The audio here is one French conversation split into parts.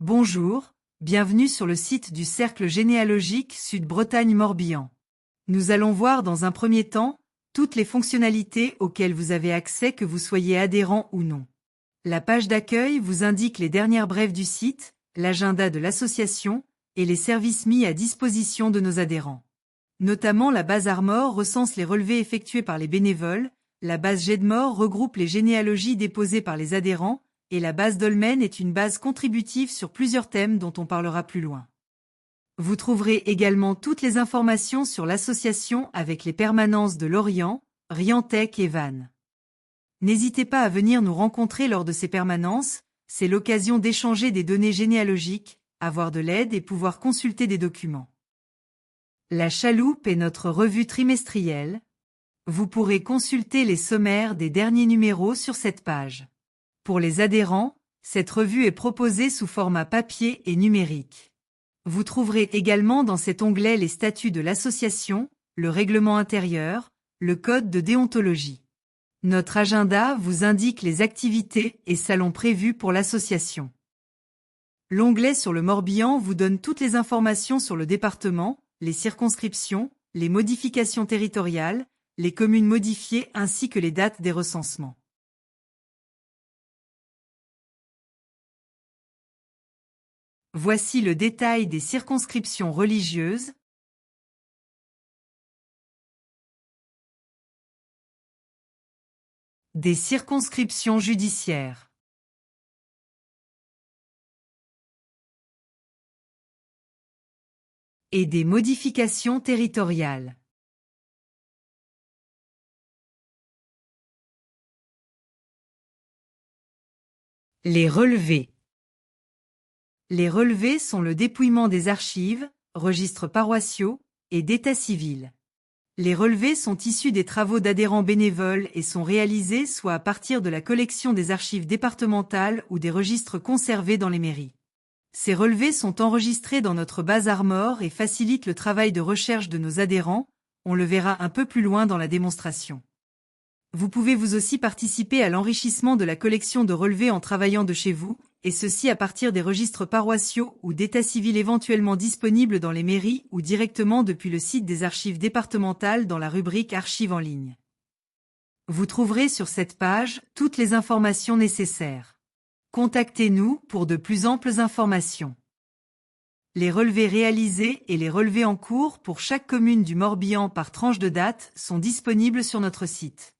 Bonjour, bienvenue sur le site du Cercle généalogique Sud-Bretagne-Morbihan. Nous allons voir dans un premier temps toutes les fonctionnalités auxquelles vous avez accès, que vous soyez adhérent ou non. La page d'accueil vous indique les dernières brèves du site, l'agenda de l'association et les services mis à disposition de nos adhérents. Notamment, la base Armor recense les relevés effectués par les bénévoles, la base Gedmore regroupe les généalogies déposées par les adhérents, et la base Dolmen est une base contributive sur plusieurs thèmes dont on parlera plus loin. Vous trouverez également toutes les informations sur l'association avec les permanences de Lorient, Riantec et Vannes. N'hésitez pas à venir nous rencontrer lors de ces permanences, c'est l'occasion d'échanger des données généalogiques, avoir de l'aide et pouvoir consulter des documents. La Chaloupe est notre revue trimestrielle. Vous pourrez consulter les sommaires des derniers numéros sur cette page. Pour les adhérents, cette revue est proposée sous format papier et numérique. Vous trouverez également dans cet onglet les statuts de l'association, le règlement intérieur, le code de déontologie. Notre agenda vous indique les activités et salons prévus pour l'association. L'onglet sur le Morbihan vous donne toutes les informations sur le département, les circonscriptions, les modifications territoriales, les communes modifiées ainsi que les dates des recensements. Voici le détail des circonscriptions religieuses. Des circonscriptions judiciaires. Et des modifications territoriales. Les relevés. Les relevés sont le dépouillement des archives, registres paroissiaux et d'état civil. Les relevés sont issus des travaux d'adhérents bénévoles et sont réalisés soit à partir de la collection des archives départementales ou des registres conservés dans les mairies. Ces relevés sont enregistrés dans notre base Armor et facilitent le travail de recherche de nos adhérents, on le verra un peu plus loin dans la démonstration. Vous pouvez vous aussi participer à l'enrichissement de la collection de relevés en travaillant de chez vous, et ceci à partir des registres paroissiaux ou d'état civil éventuellement disponibles dans les mairies ou directement depuis le site des archives départementales dans la rubrique Archives en ligne. Vous trouverez sur cette page toutes les informations nécessaires. Contactez-nous pour de plus amples informations. Les relevés réalisés et les relevés en cours pour chaque commune du Morbihan par tranche de date sont disponibles sur notre site.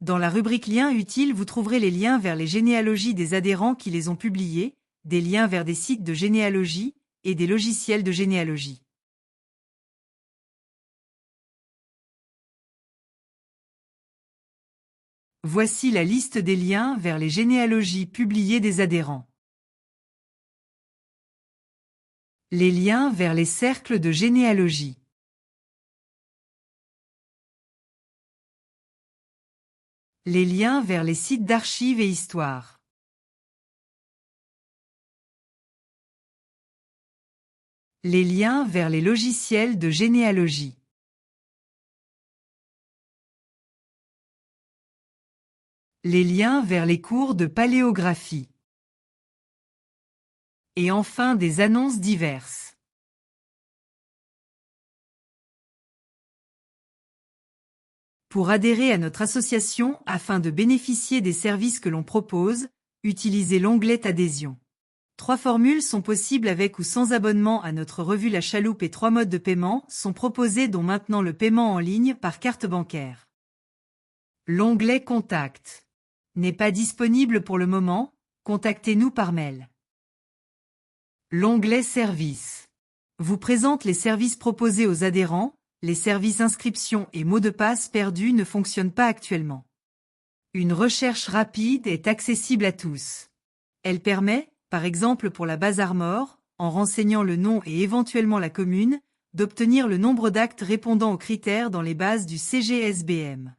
Dans la rubrique Liens utiles, vous trouverez les liens vers les généalogies des adhérents qui les ont publiés, des liens vers des sites de généalogie et des logiciels de généalogie. Voici la liste des liens vers les généalogies publiées des adhérents. Les liens vers les cercles de généalogie. Les liens vers les sites d'archives et histoire. Les liens vers les logiciels de généalogie. Les liens vers les cours de paléographie. Et enfin des annonces diverses. Pour adhérer à notre association afin de bénéficier des services que l'on propose, utilisez l'onglet Adhésion. 3 formules sont possibles avec ou sans abonnement à notre revue La Chaloupe et 3 modes de paiement sont proposés, dont maintenant le paiement en ligne par carte bancaire. L'onglet Contact n'est pas disponible pour le moment, contactez-nous par mail. L'onglet Services vous présente les services proposés aux adhérents. Les services inscription et mots de passe perdus ne fonctionnent pas actuellement. Une recherche rapide est accessible à tous. Elle permet, par exemple pour la base Armor, en renseignant le nom et éventuellement la commune, d'obtenir le nombre d'actes répondant aux critères dans les bases du CGSBM.